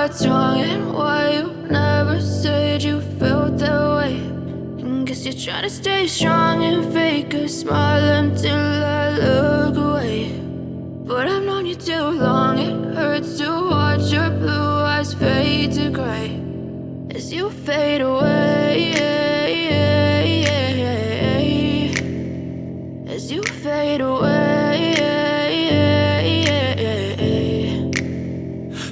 what's wrong and why you never said you felt that way. And guess you're trying to stay strong and fake a smile until I look away. But I've known you too long, it hurts to watch your blue eyes fade to gray as you fade away, as you fade away.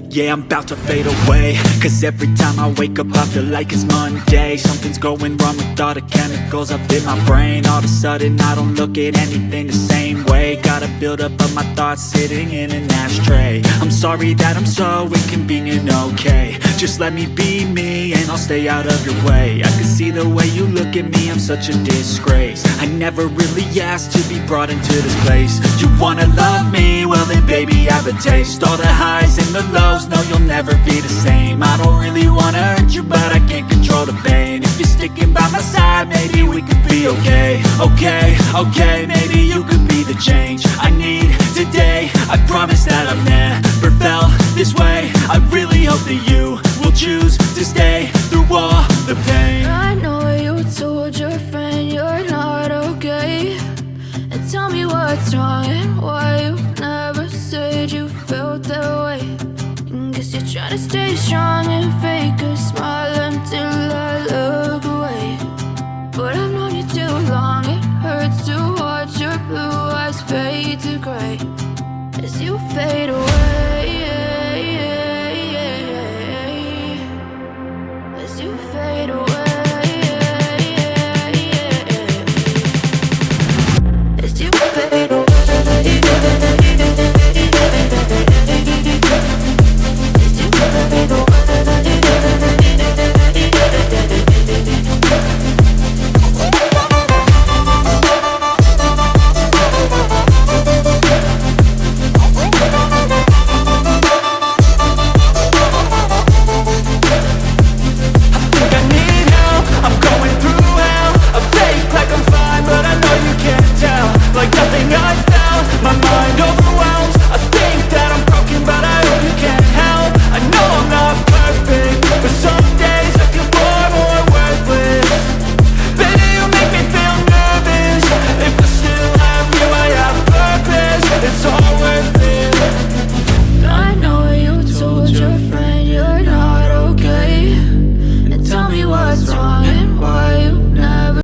Yeah, I'm about to fade away, cause every time I wake up I feel like it's Monday. Something's going wrong with all the chemicals up in my brain. All of a sudden I don't look at anything the same way. Got a build up of my thoughts sitting in an ashtray. I'm sorry that I'm so inconvenient, okay. Just let me be me and I'll stay out of your way. I can see the way you look at me, I'm such a disgrace. I never really asked to be brought into this place. You wanna love me? Well then baby have a taste. All the highs and the lows, no you'll never be the same. I don't really wanna hurt you but I can't control the pain. If you're sticking by my side, maybe we could be okay. Okay, maybe you could be the change I need today. I promise that I've never felt this way. I really hope that you will choose to stay through all the pain. I know you told your friend you're not okay, and tell me what's wrong and why you never said you felt that way. And guess you're trying to stay strong and fake a smile until I look away. But I've known you too long, it hurts to watch your blue eyes fade to gray as you fade away, as you fade away.